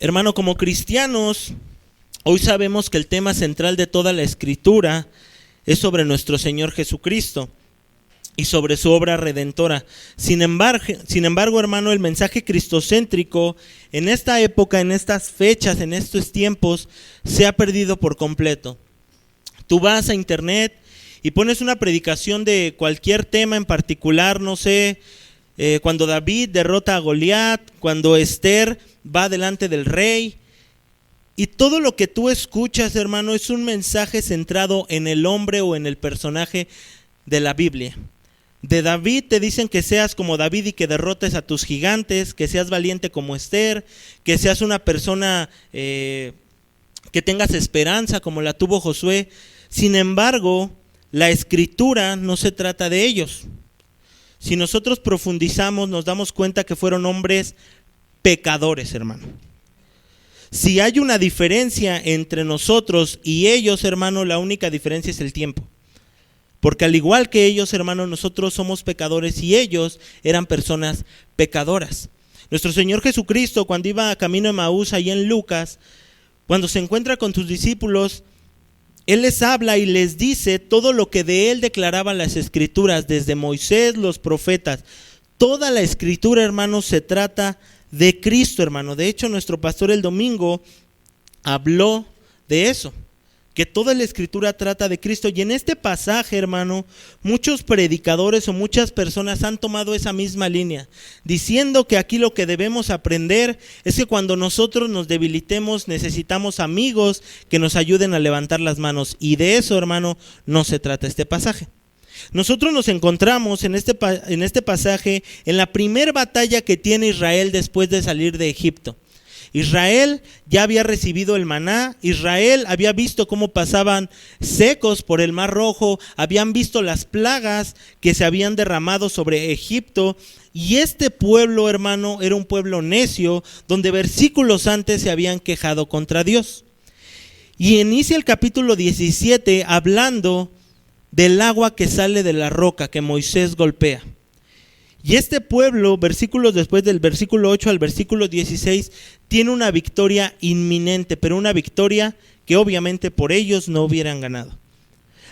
Hermano, como cristianos, hoy sabemos que el tema central de toda la Escritura es sobre nuestro Señor Jesucristo y sobre su obra redentora. Sin embargo, hermano, el mensaje cristocéntrico en esta época, en estas fechas, en estos tiempos, se ha perdido por completo. Tú vas a internet y pones una predicación de cualquier tema en particular, no sé, cuando David derrota a Goliat, cuando Esther va delante del rey, y todo lo que tú escuchas, hermano, es un mensaje centrado en el hombre o en el personaje de la Biblia. De David te dicen que seas como David y que derrotes a tus gigantes, que seas valiente como Esther, que seas una persona que tengas esperanza como la tuvo Josué. Sin embargo, la Escritura no se trata de ellos. Si nosotros profundizamos, nos damos cuenta que fueron hombres pecadores, hermano. Si hay una diferencia entre nosotros y ellos, hermano, la única diferencia es el tiempo. Porque al igual que ellos, hermano, nosotros somos pecadores y ellos eran personas pecadoras. Nuestro Señor Jesucristo, cuando iba a camino de Emaús, ahí en Lucas, cuando se encuentra con sus discípulos, Él les habla y les dice todo lo que de Él declaraban las Escrituras, desde Moisés, los profetas. Toda la Escritura, hermano, se trata de Cristo, hermano. De hecho, nuestro pastor el domingo habló de eso, que toda la Escritura trata de Cristo. Y en este pasaje, hermano, muchos predicadores o muchas personas han tomado esa misma línea, diciendo que aquí lo que debemos aprender es que cuando nosotros nos debilitemos necesitamos amigos que nos ayuden a levantar las manos. Y de eso, hermano, no se trata este pasaje. Nosotros nos encontramos en este pasaje en la primera batalla que tiene Israel después de salir de Egipto. Israel ya había recibido el maná, Israel había visto cómo pasaban secos por el Mar Rojo, habían visto las plagas que se habían derramado sobre Egipto, y este pueblo, hermano, era un pueblo necio, donde versículos antes se habían quejado contra Dios. Y inicia el capítulo 17 hablando del agua que sale de la roca que Moisés golpea. Y este pueblo, versículos después del versículo 8 al versículo 16, tiene una victoria inminente, pero una victoria que obviamente por ellos no hubieran ganado.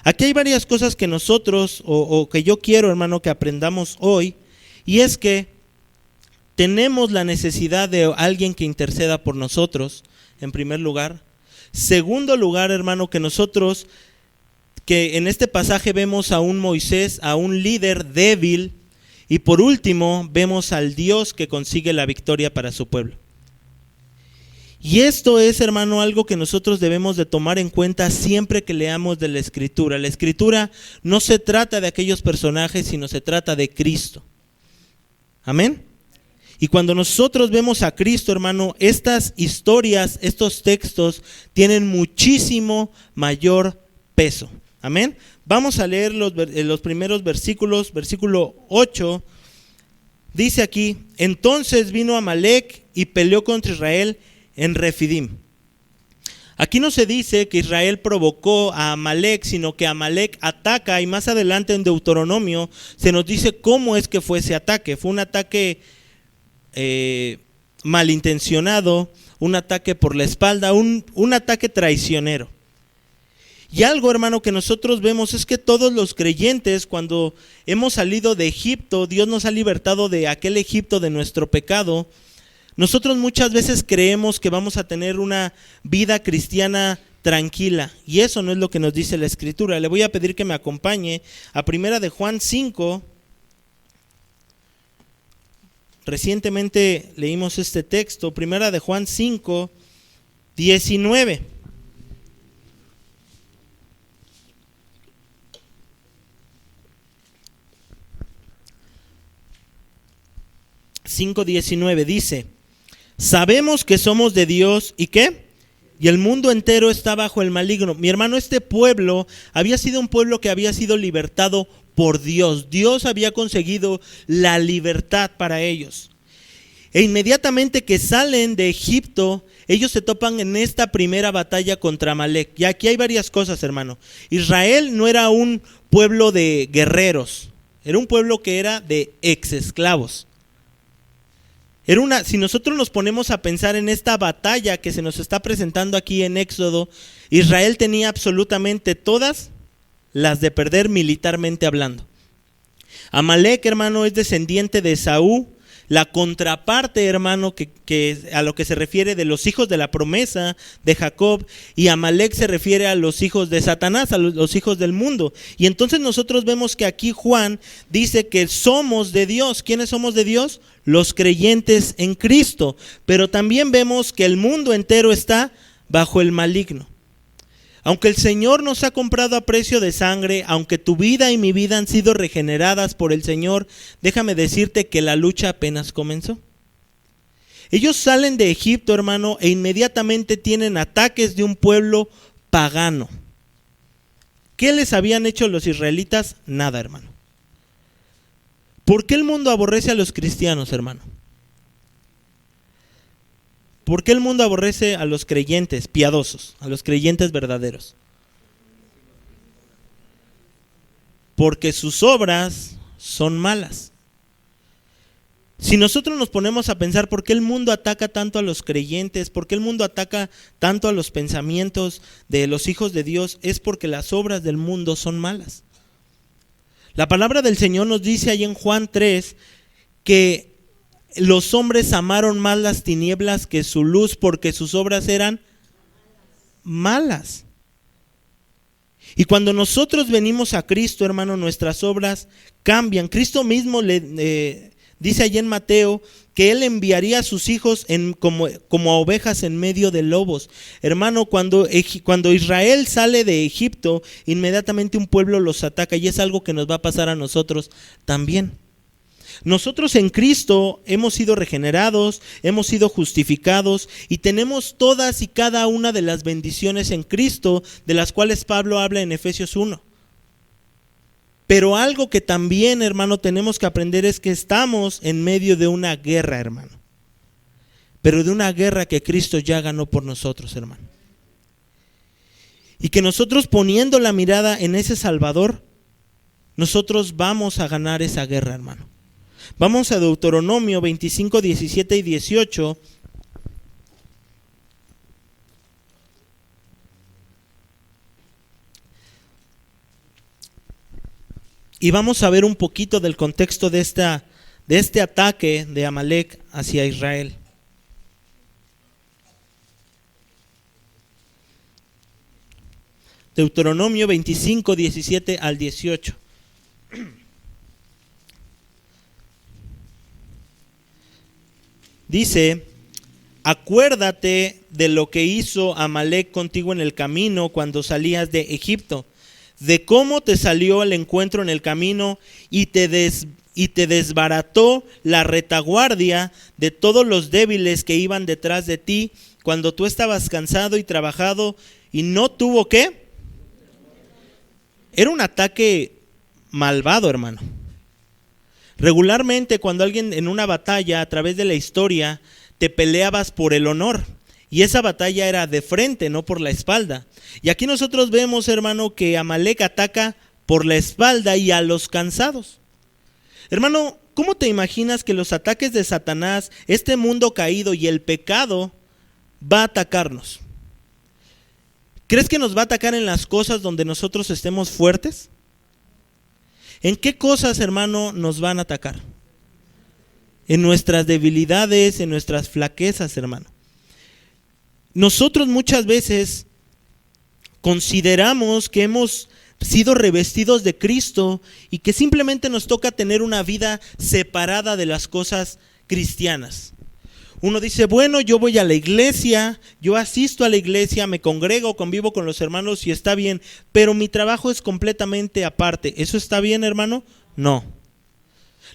Aquí hay varias cosas que nosotros, o que yo quiero, hermano, que aprendamos hoy, y es que tenemos la necesidad de alguien que interceda por nosotros, en primer lugar. Segundo lugar, hermano, que nosotros, que en este pasaje vemos a un Moisés, a un líder débil. Y por último, vemos al Dios que consigue la victoria para su pueblo. Y esto es, hermano, algo que nosotros debemos de tomar en cuenta siempre que leamos de la Escritura. La Escritura no se trata de aquellos personajes, sino se trata de Cristo. Amén. Y cuando nosotros vemos a Cristo, hermano, estas historias, estos textos tienen muchísimo mayor peso. Amén. Vamos a leer los primeros versículos. Versículo 8 dice aquí: entonces vino Amalec y peleó contra Israel en Refidim. Aquí no se dice que Israel provocó a Amalec, sino que Amalec ataca, y más adelante en Deuteronomio se nos dice cómo es que fue ese ataque. Fue un ataque malintencionado, un ataque por la espalda, un ataque traicionero. Y algo, hermano, que nosotros vemos es que todos los creyentes, cuando hemos salido de Egipto, Dios nos ha libertado de aquel Egipto de nuestro pecado. Nosotros muchas veces creemos que vamos a tener una vida cristiana tranquila, y eso no es lo que nos dice la Escritura. Le voy a pedir que me acompañe a 1 de Juan 5. Recientemente leímos este texto, 1 de Juan 5, 19. 5:19 dice: sabemos que somos de Dios, ¿y qué? Y el mundo entero está bajo el maligno. Mi hermano, este pueblo había sido un pueblo que había sido libertado por Dios. Dios había conseguido la libertad para ellos. E inmediatamente que salen de Egipto, ellos se topan en esta primera batalla contra Amalec. Y aquí hay varias cosas, hermano. Israel no era un pueblo de guerreros, era un pueblo que era de exesclavos. Si nosotros nos ponemos a pensar en esta batalla que se nos está presentando aquí en Éxodo, Israel tenía absolutamente todas las de perder militarmente hablando. Amalek, hermano, es descendiente de Esaú, la contraparte, hermano, que a lo que se refiere de los hijos de la promesa de Jacob, y Amalek se refiere a los hijos de Satanás, a los hijos del mundo. Y entonces nosotros vemos que aquí Juan dice que somos de Dios. ¿Quiénes somos de Dios? Los creyentes en Cristo. Pero también vemos que el mundo entero está bajo el maligno. Aunque el Señor nos ha comprado a precio de sangre, aunque tu vida y mi vida han sido regeneradas por el Señor, déjame decirte que la lucha apenas comenzó. Ellos salen de Egipto, hermano, e inmediatamente tienen ataques de un pueblo pagano. ¿Qué les habían hecho los israelitas? Nada, hermano. ¿Por qué el mundo aborrece a los cristianos, hermano? ¿Por qué el mundo aborrece a los creyentes piadosos, a los creyentes verdaderos? Porque sus obras son malas. Si nosotros nos ponemos a pensar por qué el mundo ataca tanto a los creyentes, por qué el mundo ataca tanto a los pensamientos de los hijos de Dios, es porque las obras del mundo son malas. La palabra del Señor nos dice ahí en Juan 3 que los hombres amaron más las tinieblas que su luz porque sus obras eran malas. Y cuando nosotros venimos a Cristo, hermano, nuestras obras cambian. Cristo mismo dice allí en Mateo que Él enviaría a sus hijos como ovejas en medio de lobos. Hermano, cuando Israel sale de Egipto, inmediatamente un pueblo los ataca, y es algo que nos va a pasar a nosotros también. Nosotros en Cristo hemos sido regenerados, hemos sido justificados y tenemos todas y cada una de las bendiciones en Cristo, de las cuales Pablo habla en Efesios 1. Pero algo que también, hermano, tenemos que aprender es que estamos en medio de una guerra, hermano. Pero de una guerra que Cristo ya ganó por nosotros, hermano. Y que nosotros, poniendo la mirada en ese Salvador, nosotros vamos a ganar esa guerra, hermano. Vamos a Deuteronomio 25, 17 y 18. Y vamos a ver un poquito del contexto de este ataque de Amalek hacia Israel. Deuteronomio 25, 17 al 18. Dice: acuérdate de lo que hizo Amalek contigo en el camino cuando salías de Egipto, de cómo te salió al encuentro en el camino y te desbarató la retaguardia de todos los débiles que iban detrás de ti cuando tú estabas cansado y trabajado, y no tuvo ¿qué? Era un ataque malvado, hermano. Regularmente cuando alguien en una batalla, a través de la historia, te peleabas por el honor, y esa batalla era de frente, no por la espalda. Y aquí nosotros vemos, hermano, que Amalek ataca por la espalda y a los cansados. Hermano, ¿cómo te imaginas que los ataques de Satanás, este mundo caído y el pecado va a atacarnos? ¿Crees que nos va a atacar en las cosas donde nosotros estemos fuertes? ¿En qué cosas, hermano, nos van a atacar? En nuestras debilidades, en nuestras flaquezas, hermano. Nosotros muchas veces consideramos que hemos sido revestidos de Cristo y que simplemente nos toca tener una vida separada de las cosas cristianas. Uno dice, bueno, yo voy a la iglesia, yo asisto a la iglesia, me congrego, convivo con los hermanos y está bien, pero mi trabajo es completamente aparte. ¿Eso está bien, hermano? No.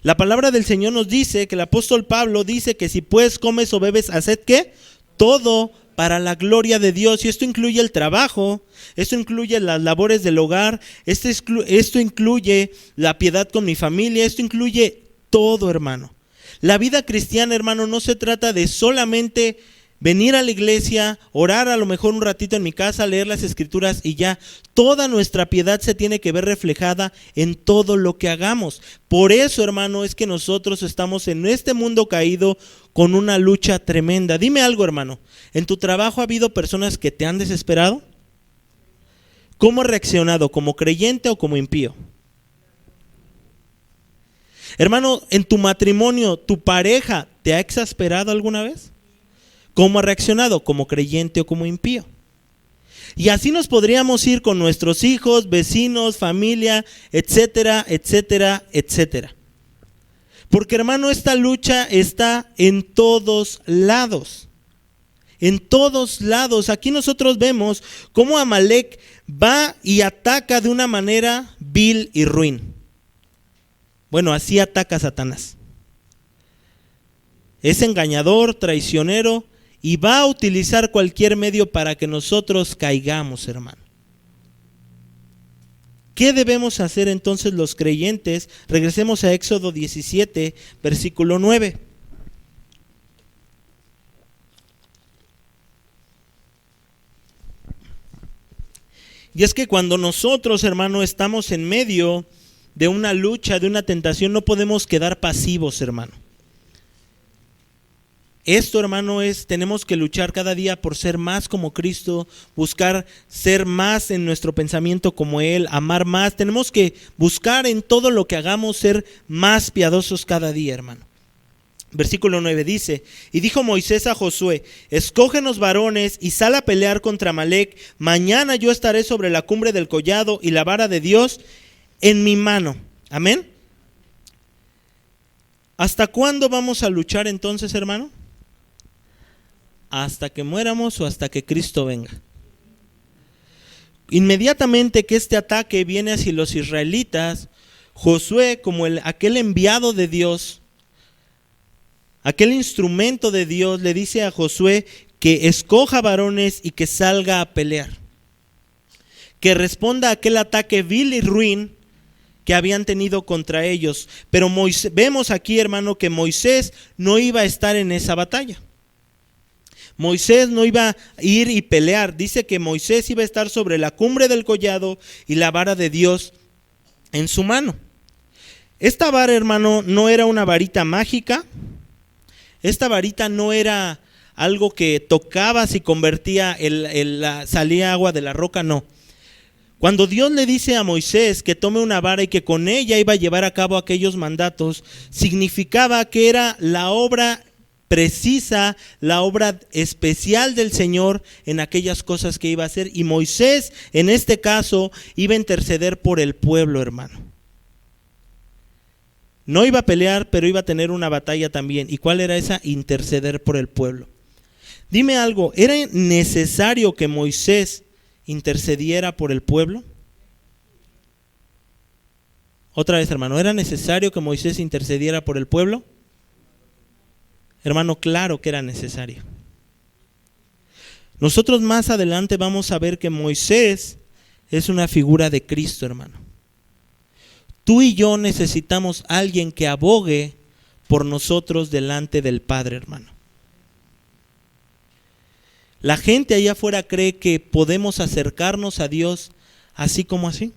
La palabra del Señor nos dice, que el apóstol Pablo dice que si pues comes o bebes, haced ¿qué? Todo para la gloria de Dios. Y esto incluye el trabajo, esto incluye las labores del hogar, esto incluye la piedad con mi familia, esto incluye todo, hermano. La vida cristiana, hermano, no se trata de solamente venir a la iglesia, orar a lo mejor un ratito en mi casa, leer las escrituras y ya. Toda nuestra piedad se tiene que ver reflejada en todo lo que hagamos. Por eso, hermano, es que nosotros estamos en este mundo caído con una lucha tremenda. Dime algo, hermano, ¿en tu trabajo ha habido personas que te han desesperado? ¿Cómo has reaccionado? ¿Como creyente o como impío? Hermano, ¿en tu matrimonio tu pareja te ha exasperado alguna vez? ¿Cómo ha reaccionado? ¿Como creyente o como impío? Y así nos podríamos ir con nuestros hijos, vecinos, familia, etcétera, etcétera, etcétera. Porque, hermano, esta lucha está en todos lados. En todos lados. Aquí nosotros vemos cómo Amalek va y ataca de una manera vil y ruin. Bueno, así ataca a Satanás. Es engañador, traicionero y va a utilizar cualquier medio para que nosotros caigamos, hermano. ¿Qué debemos hacer entonces los creyentes? Regresemos a Éxodo 17, versículo 9. Y es que cuando nosotros, hermano, estamos en medio de una lucha, de una tentación, no podemos quedar pasivos, hermano. Esto, hermano, tenemos que luchar cada día por ser más como Cristo, buscar ser más en nuestro pensamiento como Él, amar más. Tenemos que buscar en todo lo que hagamos ser más piadosos cada día, hermano. Versículo 9 dice: y dijo Moisés a Josué: escógenos varones y sal a pelear contra Amalek. Mañana yo estaré sobre la cumbre del collado y la vara de Dios en mi mano. Amén. ¿Hasta cuándo vamos a luchar entonces, hermano? Hasta que muéramos o hasta que Cristo venga. Inmediatamente que este ataque viene hacia los israelitas, Josué, como aquel enviado de Dios, aquel instrumento de Dios, le dice a Josué que escoja varones y que salga a pelear, que responda a aquel ataque vil y ruin que habían tenido contra ellos. Pero vemos aquí, hermano, que Moisés no iba a estar en esa batalla. Moisés no iba a ir y pelear. Dice que Moisés iba a estar sobre la cumbre del collado y la vara de Dios en su mano. Esta vara, hermano, no era una varita mágica. Esta varita no era algo que tocabas y convertía, salía agua de la roca, no. Cuando Dios le dice a Moisés que tome una vara y que con ella iba a llevar a cabo aquellos mandatos, significaba que era la obra precisa, la obra especial del Señor en aquellas cosas que iba a hacer. Y Moisés, en este caso, iba a interceder por el pueblo, hermano. No iba a pelear, pero iba a tener una batalla también. ¿Y cuál era esa? Interceder por el pueblo. Dime algo, ¿era necesario que Moisés intercediera por el pueblo? Otra vez, hermano, ¿era necesario que Moisés intercediera por el pueblo? Hermano, claro que era necesario. Nosotros más adelante vamos a ver que Moisés es una figura de Cristo, hermano. Tú y yo necesitamos a alguien que abogue por nosotros delante del Padre, hermano. La gente allá afuera cree que podemos acercarnos a Dios así como así.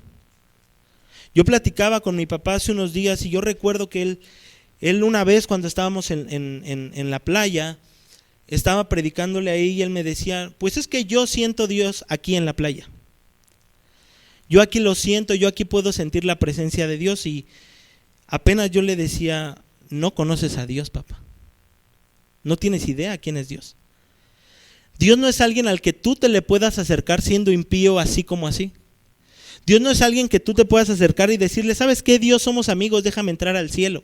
Yo platicaba con mi papá hace unos días y yo recuerdo que él una vez cuando estábamos en la playa, estaba predicándole ahí y él me decía, pues es que yo siento Dios aquí en la playa. Yo aquí lo siento, yo aquí puedo sentir la presencia de Dios. Y apenas yo le decía, no conoces a Dios, papá. No tienes idea quién es Dios. Dios no es alguien al que tú te le puedas acercar siendo impío así como así. Dios no es alguien que tú te puedas acercar y decirle, ¿sabes qué? Dios, somos amigos, déjame entrar al cielo.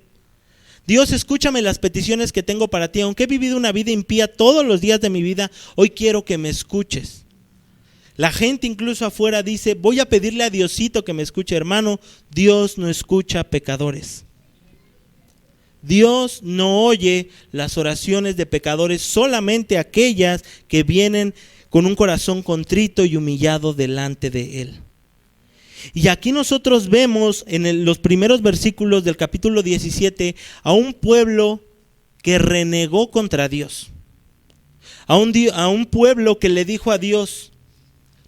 Dios, escúchame las peticiones que tengo para ti. Aunque he vivido una vida impía todos los días de mi vida, hoy quiero que me escuches. La gente incluso afuera dice, voy a pedirle a Diosito que me escuche. Hermano, Dios no escucha pecadores. Dios no oye las oraciones de pecadores, solamente aquellas que vienen con un corazón contrito y humillado delante de Él. Y aquí nosotros vemos en los primeros versículos del capítulo 17 a un pueblo que renegó contra Dios. A un pueblo que le dijo a Dios,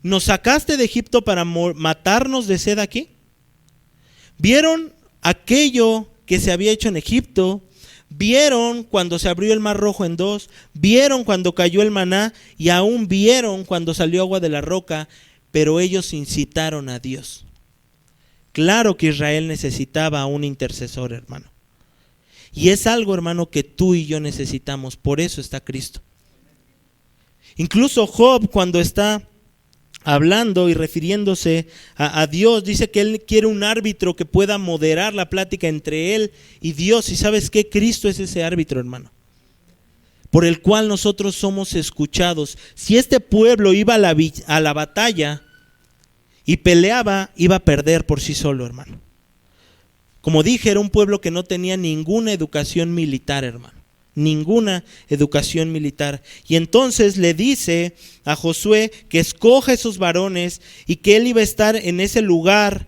¿nos sacaste de Egipto para matarnos de sed aquí? Vieron aquello que se había hecho en Egipto, vieron cuando se abrió el mar rojo en dos, vieron cuando cayó el maná y aún vieron cuando salió agua de la roca, pero ellos incitaron a Dios. Claro que Israel necesitaba a un intercesor, hermano. Y es algo, hermano, que tú y yo necesitamos. Por eso está Cristo. Incluso Job, cuando está hablando y refiriéndose a Dios, dice que él quiere un árbitro que pueda moderar la plática entre él y Dios. ¿Y sabes qué? Cristo es ese árbitro, hermano, por el cual nosotros somos escuchados. Si este pueblo iba a la batalla y peleaba, iba a perder por sí solo, hermano. Como dije, era un pueblo que no tenía ninguna educación militar, hermano. Ninguna educación militar. Y entonces le dice a Josué que escoja esos varones y que él iba a estar en ese lugar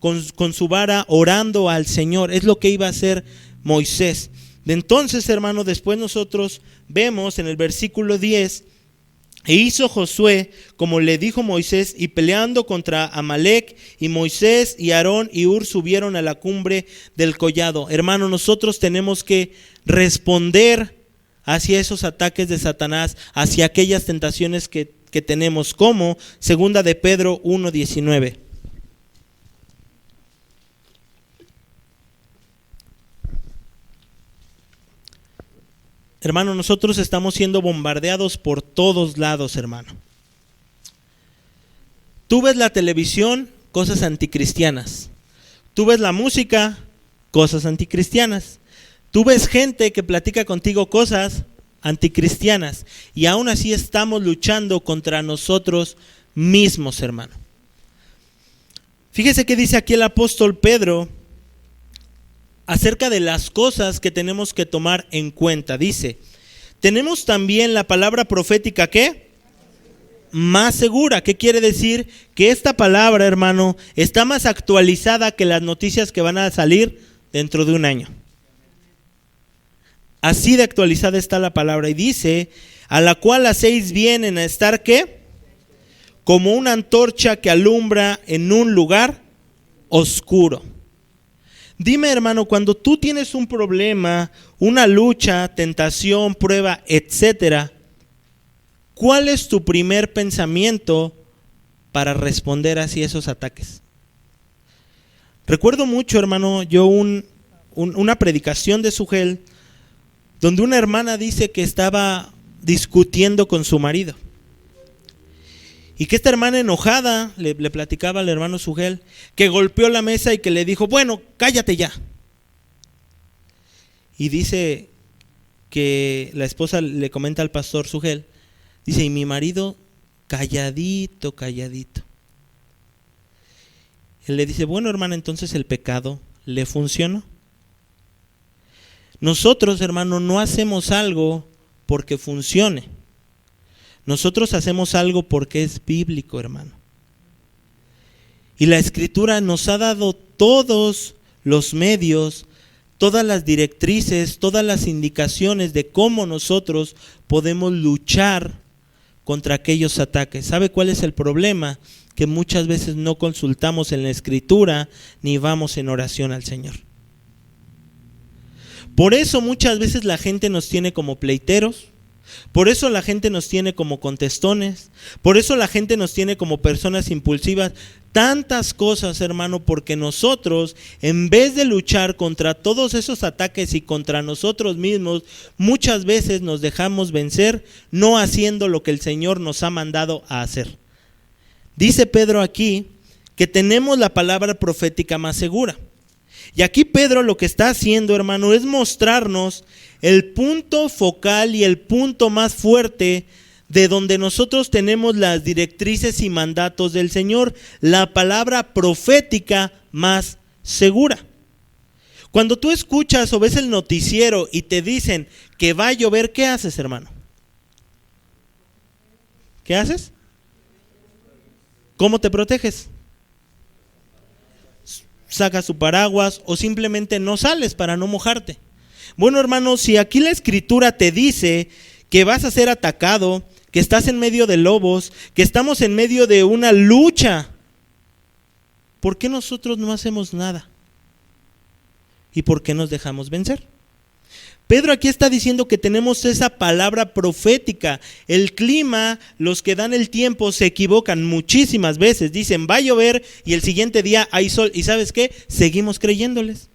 con su vara orando al Señor. Es lo que iba a hacer Moisés. Entonces, hermano, después nosotros vemos en el versículo 10: e hizo Josué como le dijo Moisés, y peleando contra Amalec, y Moisés y Aarón y Hur subieron a la cumbre del collado. Hermano, nosotros tenemos que responder hacia esos ataques de Satanás, hacia aquellas tentaciones que tenemos, como segunda de Pedro 1:19. Hermano, nosotros estamos siendo bombardeados por todos lados, hermano. Tú ves la televisión, cosas anticristianas. Tú ves la música, cosas anticristianas. Tú ves gente que platica contigo cosas anticristianas. Y aún así estamos luchando contra nosotros mismos, hermano. Fíjese que dice aquí el apóstol Pedro acerca de las cosas que tenemos que tomar en cuenta. Dice, tenemos también la palabra profética, ¿qué? Más segura. ¿Qué quiere decir? Que esta palabra, hermano, está más actualizada que las noticias que van a salir dentro de un año. Así de actualizada está la palabra. Y dice, a la cual hacéis bien en estar, ¿qué? Como una antorcha que alumbra en un lugar oscuro. Dime, hermano, cuando tú tienes un problema, una lucha, tentación, prueba, etcétera, ¿cuál es tu primer pensamiento para responder así a esos ataques? Recuerdo mucho, hermano, yo una predicación de Sugel, donde una hermana dice que estaba discutiendo con su marido. Y que esta hermana enojada le platicaba al hermano Sugel, que golpeó la mesa y que le dijo, bueno, cállate ya. Y dice que la esposa le comenta al pastor Sugel, dice, y mi marido calladito, calladito. Él le dice, bueno, hermana, entonces el pecado le funcionó. Nosotros, hermano, no hacemos algo porque funcione. Nosotros hacemos algo porque es bíblico, hermano. Y la Escritura nos ha dado todos los medios, todas las directrices, todas las indicaciones de cómo nosotros podemos luchar contra aquellos ataques. ¿Sabe cuál es el problema? Que muchas veces no consultamos en la Escritura ni vamos en oración al Señor. Por eso muchas veces la gente nos tiene como pleiteros. Por eso la gente nos tiene como contestones, por eso la gente nos tiene como personas impulsivas, tantas cosas, hermano, porque nosotros, en vez de luchar contra todos esos ataques y contra nosotros mismos, muchas veces nos dejamos vencer no haciendo lo que el Señor nos ha mandado a hacer. Dice Pedro aquí que tenemos la palabra profética más segura. Y aquí Pedro lo que está haciendo, hermano, es mostrarnos el punto focal y el punto más fuerte de donde nosotros tenemos las directrices y mandatos del Señor, la palabra profética más segura. Cuando tú escuchas o ves el noticiero y te dicen que va a llover, ¿qué haces, hermano? ¿Qué haces? ¿Cómo te proteges? Sacas tu paraguas o simplemente no sales para no mojarte. Bueno, hermano, si aquí la Escritura te dice que vas a ser atacado, que estás en medio de lobos, que estamos en medio de una lucha, ¿por qué nosotros no hacemos nada? ¿Y por qué nos dejamos vencer? Pedro aquí está diciendo que tenemos esa palabra profética. El clima, los que dan el tiempo se equivocan muchísimas veces. Dicen va a llover y el siguiente día hay sol. ¿Y sabes qué? Seguimos creyéndoles.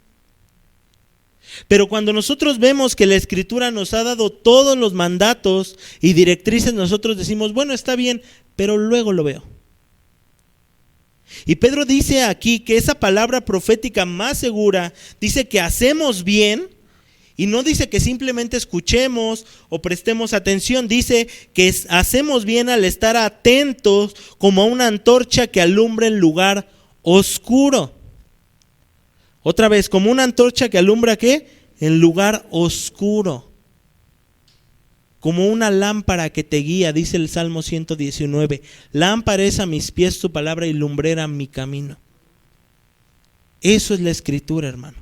Pero cuando nosotros vemos que la Escritura nos ha dado todos los mandatos y directrices, nosotros decimos, bueno, está bien, pero luego lo veo. Y Pedro dice aquí que esa palabra profética más segura dice que hacemos bien, y no dice que simplemente escuchemos o prestemos atención, dice que hacemos bien al estar atentos como a una antorcha que alumbra en lugar oscuro. Otra vez, como una antorcha que alumbra ¿qué? En lugar oscuro. Como una lámpara que te guía, dice el Salmo 119. Lámpara es a mis pies tu palabra y lumbrera mi camino. Eso es la Escritura, hermano.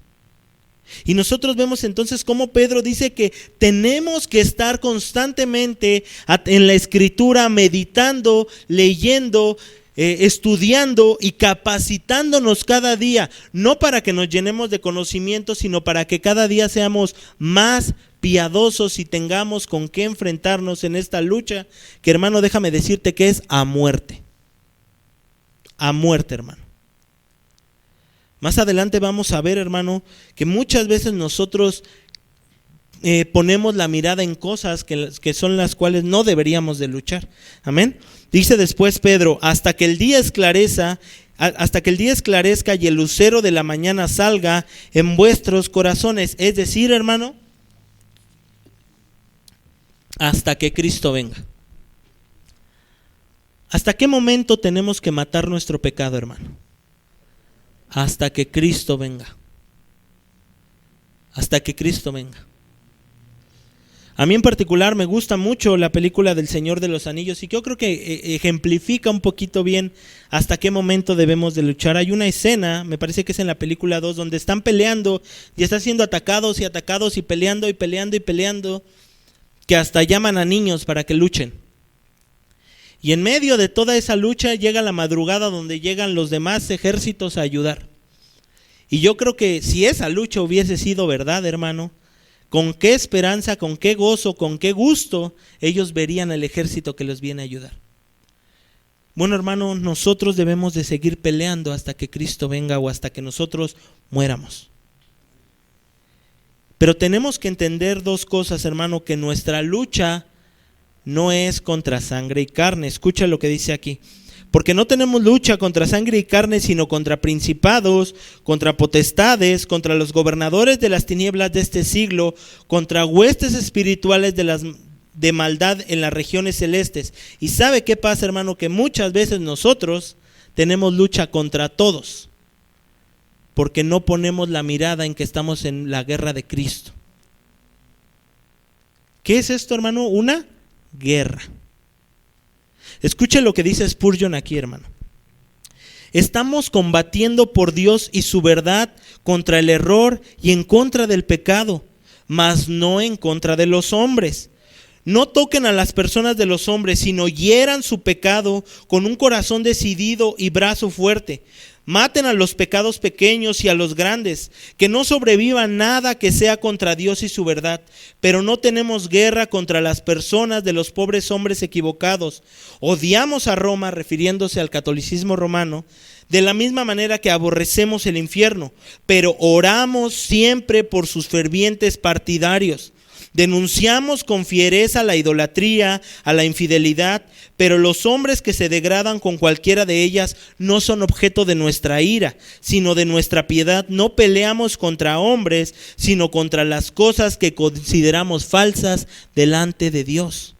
Y nosotros vemos entonces cómo Pedro dice que tenemos que estar constantemente en la Escritura, meditando, leyendo, estudiando y capacitándonos cada día, no para que nos llenemos de conocimiento, sino para que cada día seamos más piadosos y tengamos con qué enfrentarnos en esta lucha, que hermano, déjame decirte que es a muerte, hermano. Más adelante vamos a ver, hermano, que muchas veces nosotros ponemos la mirada en cosas que son las cuales no deberíamos de luchar. Amén. Dice después Pedro, hasta que el día esclarezca y el lucero de la mañana salga en vuestros corazones. Es decir, hermano, hasta que Cristo venga. ¿Hasta qué momento tenemos que matar nuestro pecado, hermano? Hasta que Cristo venga. Hasta que Cristo venga. A mí en particular me gusta mucho la película del Señor de los Anillos y yo creo que ejemplifica un poquito bien hasta qué momento debemos de luchar. Hay una escena, me parece que es en la película 2, donde están peleando y están siendo atacados y peleando, que hasta llaman a niños para que luchen. Y en medio de toda esa lucha llega la madrugada donde llegan los demás ejércitos a ayudar. Y yo creo que si esa lucha hubiese sido verdad, hermano, con qué esperanza, con qué gozo, con qué gusto ellos verían al ejército que los viene a ayudar. Bueno, hermano, nosotros debemos de seguir peleando hasta que Cristo venga o hasta que nosotros muéramos. Pero tenemos que entender dos cosas, hermano, que nuestra lucha no es contra sangre y carne. Escucha lo que dice aquí. Porque no tenemos lucha contra sangre y carne, sino contra principados, contra potestades, contra los gobernadores de las tinieblas de este siglo, contra huestes espirituales de maldad en las regiones celestes. Y ¿sabe qué pasa, hermano? Que muchas veces nosotros tenemos lucha contra todos, porque no ponemos la mirada en que estamos en la guerra de Cristo. ¿Qué es esto, hermano? Una guerra. Escuche lo que dice Spurgeon aquí, hermano. Estamos combatiendo por Dios y su verdad contra el error y en contra del pecado, mas no en contra de los hombres. No toquen a las personas de los hombres, sino hieran su pecado con un corazón decidido y brazo fuerte. Maten a los pecados pequeños y a los grandes, que no sobreviva nada que sea contra Dios y su verdad. Pero no tenemos guerra contra las personas de los pobres hombres equivocados. Odiamos a Roma, refiriéndose al catolicismo romano, de la misma manera que aborrecemos el infierno, pero oramos siempre por sus fervientes partidarios. Denunciamos con fiereza la idolatría, a la infidelidad, pero los hombres que se degradan con cualquiera de ellas no son objeto de nuestra ira, sino de nuestra piedad. No peleamos contra hombres, sino contra las cosas que consideramos falsas delante de Dios.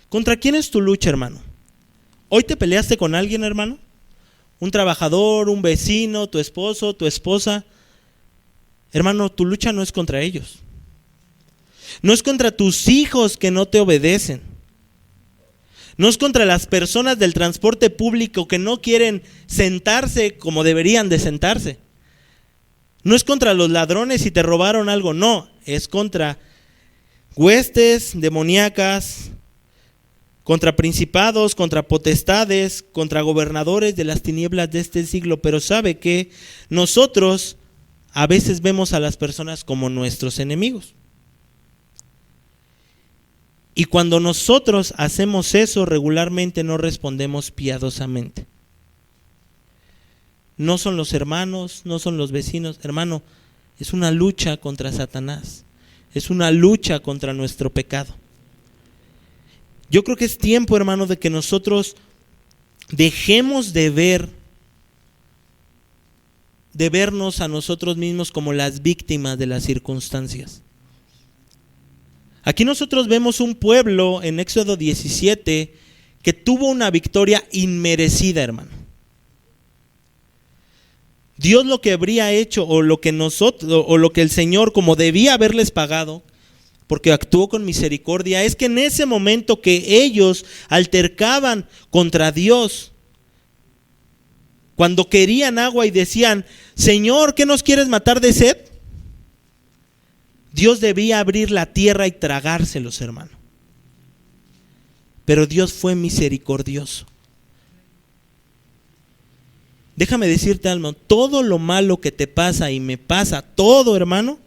¿Contra quién es tu lucha, hermano? ¿Hoy te peleaste con alguien, hermano? ¿Un trabajador, un vecino, tu esposo, tu esposa? Hermano, tu lucha no es contra ellos. No es contra tus hijos que no te obedecen. No es contra las personas del transporte público que no quieren sentarse como deberían de sentarse. No es contra los ladrones si te robaron algo, no. Es contra huestes demoníacas, contra principados, contra potestades, contra gobernadores de las tinieblas de este siglo. Pero ¿sabe qué? Nosotros a veces vemos a las personas como nuestros enemigos. Y cuando nosotros hacemos eso, regularmente no respondemos piadosamente. No son los hermanos, no son los vecinos. Hermano, es una lucha contra Satanás. Es una lucha contra nuestro pecado. Yo creo que es tiempo, hermano, de que nosotros dejemos de vernos a nosotros mismos como las víctimas de las circunstancias. Aquí nosotros vemos un pueblo en Éxodo 17 que tuvo una victoria inmerecida, hermano. Dios lo que habría hecho o lo que el Señor como debía haberles pagado, porque actuó con misericordia, es que en ese momento que ellos altercaban contra Dios, cuando querían agua y decían, Señor, ¿qué nos quieres matar de sed? Dios debía abrir la tierra y tragárselos, hermano. Pero Dios fue misericordioso. Déjame decirte algo, todo lo malo que te pasa y me pasa, todo, hermano,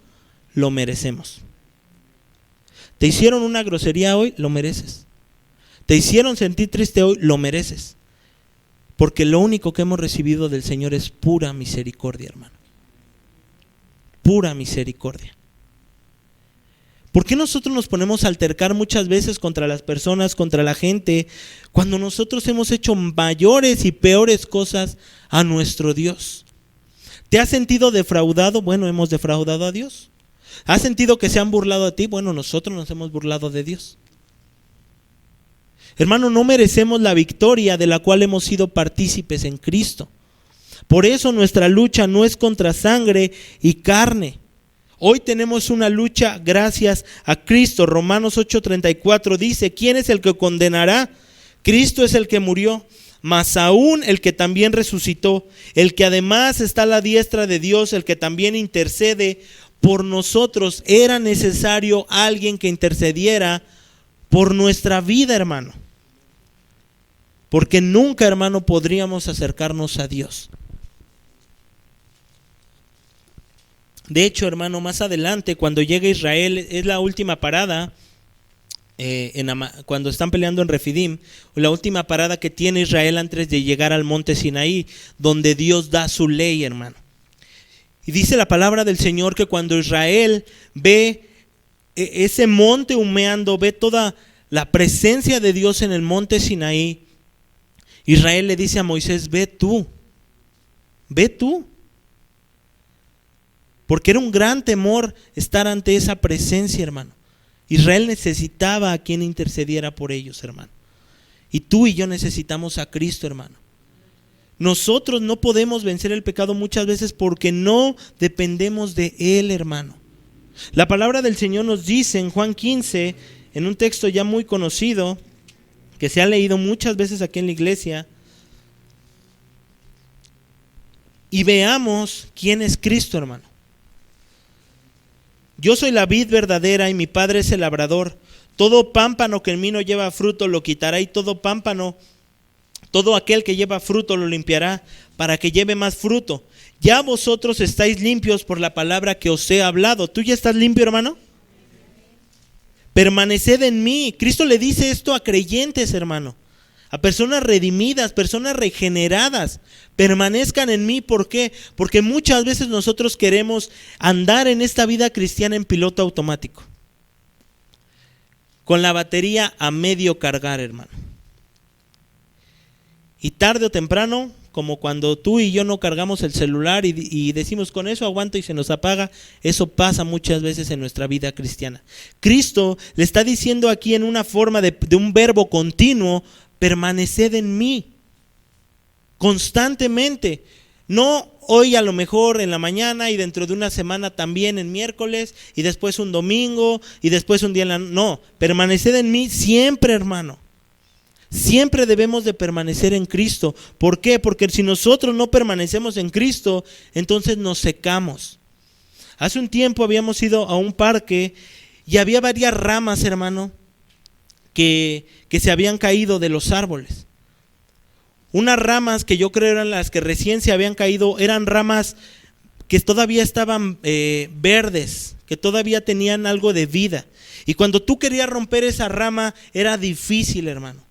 lo merecemos. Te hicieron una grosería hoy, lo mereces. Te hicieron sentir triste hoy, lo mereces. Porque lo único que hemos recibido del Señor es pura misericordia, hermano. Pura misericordia. ¿Por qué nosotros nos ponemos a altercar muchas veces contra las personas, contra la gente, cuando nosotros hemos hecho mayores y peores cosas a nuestro Dios? ¿Te has sentido defraudado? Bueno, hemos defraudado a Dios. ¿Has sentido que se han burlado de ti? Bueno, nosotros nos hemos burlado de Dios. Hermano, no merecemos la victoria de la cual hemos sido partícipes en Cristo. Por eso nuestra lucha no es contra sangre y carne. Hoy tenemos una lucha gracias a Cristo. Romanos 8:34 dice, ¿quién es el que condenará? Cristo es el que murió, mas aún el que también resucitó, el que además está a la diestra de Dios, el que también intercede por nosotros. Era necesario alguien que intercediera por nuestra vida, hermano. Porque nunca, hermano, podríamos acercarnos a Dios. De hecho, hermano, más adelante, cuando llega Israel, es la última parada, cuando están peleando en Refidim, la última parada que tiene Israel antes de llegar al monte Sinaí, donde Dios da su ley, hermano. Y dice la palabra del Señor que cuando Israel ve ese monte humeando, ve toda la presencia de Dios en el monte Sinaí, Israel le dice a Moisés, ve tú. Porque era un gran temor estar ante esa presencia, hermano. Israel necesitaba a quien intercediera por ellos, hermano. Y tú y yo necesitamos a Cristo, hermano. Nosotros no podemos vencer el pecado muchas veces porque no dependemos de Él, hermano. La palabra del Señor nos dice en Juan 15, en un texto ya muy conocido, que se ha leído muchas veces aquí en la iglesia, y veamos quién es Cristo, hermano. Yo soy la vid verdadera y mi Padre es el labrador. Todo pámpano que en mí no lleva fruto lo quitará, y todo aquel que lleva fruto lo limpiará, para que lleve más fruto. Ya vosotros estáis limpios por la palabra que os he hablado. ¿Tú ya estás limpio, hermano? Permaneced en mí. Cristo le dice esto a creyentes, hermano. A personas redimidas, personas regeneradas. Permanezcan en mí. ¿Por qué? Porque muchas veces nosotros queremos andar en esta vida cristiana en piloto automático, con la batería a medio cargar, hermano. Y tarde o temprano, como cuando tú y yo no cargamos el celular y decimos con eso aguanto y se nos apaga, eso pasa muchas veces en nuestra vida cristiana. Cristo le está diciendo aquí en una forma de un verbo continuo, permaneced en mí, constantemente. No hoy a lo mejor en la mañana y dentro de una semana también en miércoles y después un domingo y después un día en la... No, permaneced en mí siempre, hermano. Siempre debemos de permanecer en Cristo. ¿Por qué? Porque si nosotros no permanecemos en Cristo, entonces nos secamos. Hace un tiempo habíamos ido a un parque y había varias ramas, hermano, que se habían caído de los árboles. Unas ramas que yo creo eran las que recién se habían caído, eran ramas que todavía estaban verdes, que todavía tenían algo de vida. Y cuando tú querías romper esa rama era difícil, hermano.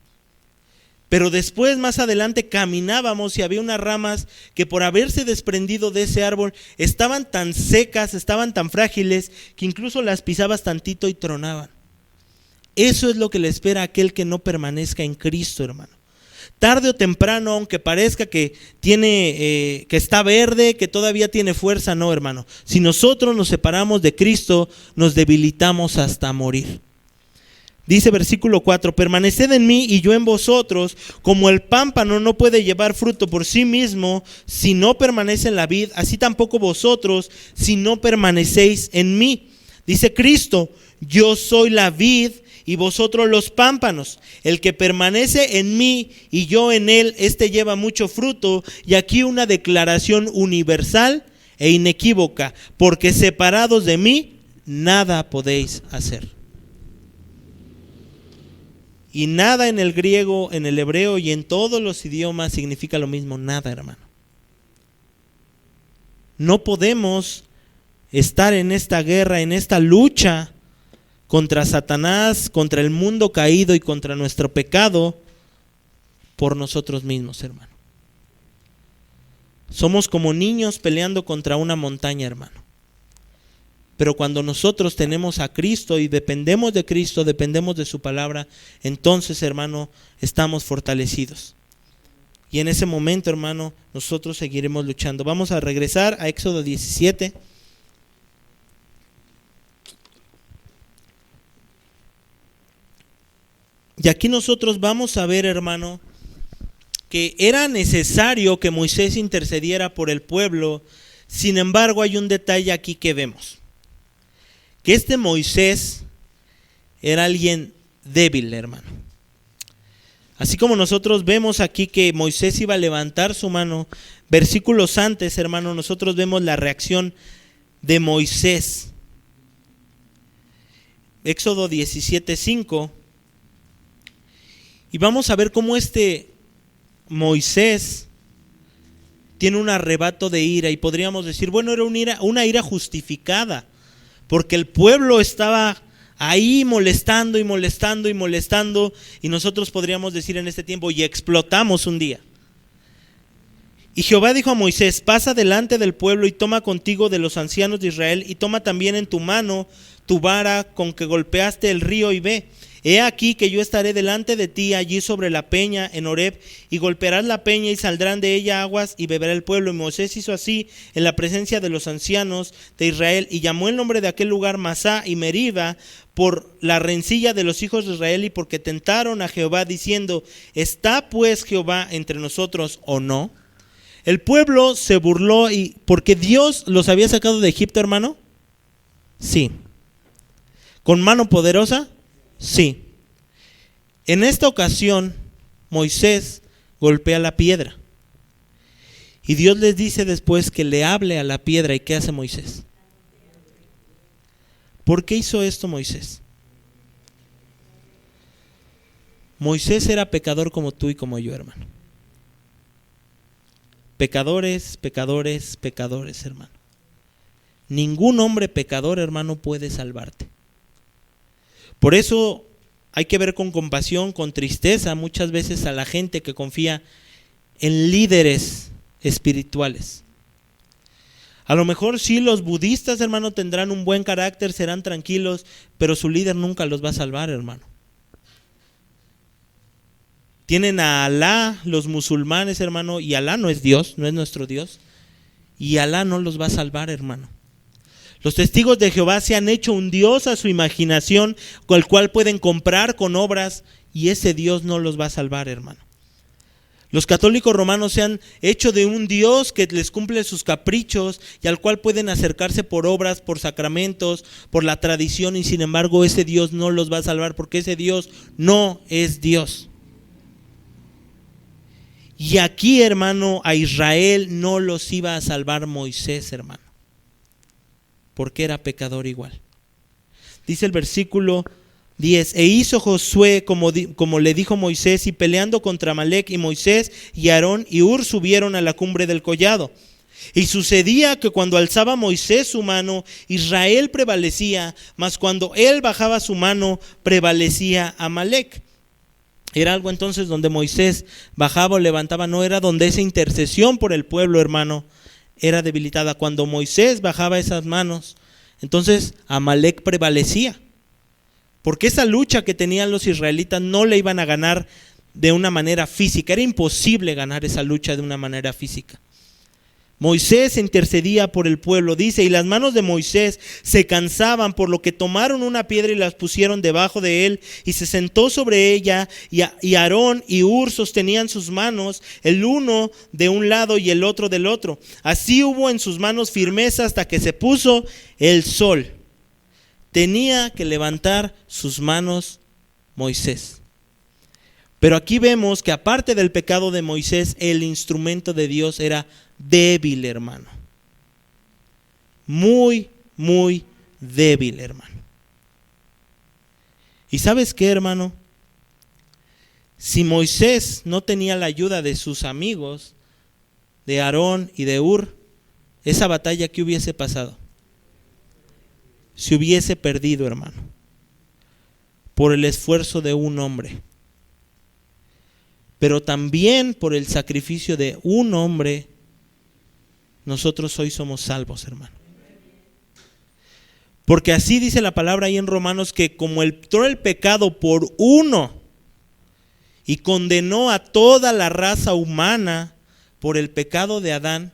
Pero después, más adelante, caminábamos y había unas ramas que por haberse desprendido de ese árbol estaban tan secas, estaban tan frágiles, que incluso las pisabas tantito y tronaban. Eso es lo que le espera a aquel que no permanezca en Cristo, hermano. Tarde o temprano, aunque parezca que que está verde, que todavía tiene fuerza, no, hermano. Si nosotros nos separamos de Cristo, nos debilitamos hasta morir. Dice versículo 4, permaneced en mí y yo en vosotros, como el pámpano no puede llevar fruto por sí mismo si no permanece en la vid, así tampoco vosotros si no permanecéis en mí. Dice Cristo, yo soy la vid y vosotros los pámpanos. El que permanece en mí y yo en él, este lleva mucho fruto. Y aquí una declaración universal e inequívoca, porque separados de mí, nada podéis hacer. Y nada en el griego, en el hebreo y en todos los idiomas significa lo mismo, nada, hermano. No podemos estar en esta guerra, en esta lucha contra Satanás, contra el mundo caído y contra nuestro pecado por nosotros mismos, hermano. Somos como niños peleando contra una montaña, hermano. Pero cuando nosotros tenemos a Cristo y dependemos de Cristo, dependemos de su palabra, entonces, hermano, estamos fortalecidos. Y en ese momento, hermano, nosotros seguiremos luchando. Vamos a regresar a Éxodo 17. Y aquí nosotros vamos a ver, hermano, que era necesario que Moisés intercediera por el pueblo. Sin embargo, hay un detalle aquí que vemos. Que este Moisés era alguien débil, hermano. Así como nosotros vemos aquí que Moisés iba a levantar su mano, versículos antes, hermano, nosotros vemos la reacción de Moisés. Éxodo 17:5. Y vamos a ver cómo este Moisés tiene un arrebato de ira. Y podríamos decir, bueno, era una ira justificada. Porque el pueblo estaba ahí molestando y molestando y molestando. Y nosotros podríamos decir en este tiempo, y explotamos un día. Y Jehová dijo a Moisés, pasa delante del pueblo y toma contigo de los ancianos de Israel, y toma también en tu mano tu vara con que golpeaste el río y ve. He aquí que yo estaré delante de ti allí sobre la peña en Horeb, y golpearás la peña y saldrán de ella aguas y beberá el pueblo. Y Moisés hizo así en la presencia de los ancianos de Israel, y llamó el nombre de aquel lugar Masá y Meriba por la rencilla de los hijos de Israel y porque tentaron a Jehová diciendo, ¿está pues Jehová entre nosotros o no? El pueblo se burló y porque Dios los había sacado de Egipto, hermano. Sí. ¿Con mano poderosa? Sí. En esta ocasión, Moisés golpea la piedra. Y Dios les dice después que le hable a la piedra. ¿Y qué hace Moisés? ¿Por qué hizo esto Moisés? Moisés era pecador como tú y como yo, hermano. Pecadores, pecadores, pecadores, hermano. Ningún hombre pecador, hermano, puede salvarte. Por eso hay que ver con compasión, con tristeza muchas veces a la gente que confía en líderes espirituales. A lo mejor sí, los budistas, hermano, tendrán un buen carácter, serán tranquilos, pero su líder nunca los va a salvar, hermano. Tienen a Alá, los musulmanes, hermano, y Alá no es Dios, no es nuestro Dios, y Alá no los va a salvar, hermano. Los testigos de Jehová se han hecho un Dios a su imaginación, con el cual pueden comprar con obras, y ese Dios no los va a salvar, hermano. Los católicos romanos se han hecho de un Dios que les cumple sus caprichos y al cual pueden acercarse por obras, por sacramentos, por la tradición, y sin embargo ese Dios no los va a salvar porque ese Dios no es Dios. Y aquí, hermano, a Israel no los iba a salvar Moisés, hermano, porque era pecador igual. Dice el versículo 10, e hizo Josué como le dijo Moisés, y peleando contra Amalec, y Moisés y Aarón y Hur subieron a la cumbre del collado. Y sucedía que cuando alzaba Moisés su mano, Israel prevalecía, mas cuando él bajaba su mano, prevalecía Amalec. Era algo entonces donde Moisés bajaba o levantaba, no era donde esa intercesión por el pueblo, hermano, era debilitada. Cuando Moisés bajaba esas manos, entonces Amalec prevalecía. Porque esa lucha que tenían los israelitas no le iban a ganar de una manera física. Era imposible ganar esa lucha de una manera física. Moisés intercedía por el pueblo, dice, y las manos de Moisés se cansaban, por lo que tomaron una piedra y las pusieron debajo de él, y se sentó sobre ella, y Aarón y Hur sostenían sus manos, el uno de un lado y el otro del otro. Así hubo en sus manos firmeza hasta que se puso el sol. Tenía que levantar sus manos Moisés. Pero aquí vemos que aparte del pecado de Moisés, el instrumento de Dios era débil, hermano. Muy, muy débil, hermano. ¿Y sabes qué, hermano? Si Moisés no tenía la ayuda de sus amigos, de Aarón y de Hur, esa batalla, ¿qué hubiese pasado? Se hubiese perdido, hermano, por el esfuerzo de un hombre. Pero también por el sacrificio de un hombre, nosotros hoy somos salvos, hermano. Porque así dice la palabra ahí en Romanos, que como entró el pecado por uno y condenó a toda la raza humana por el pecado de Adán,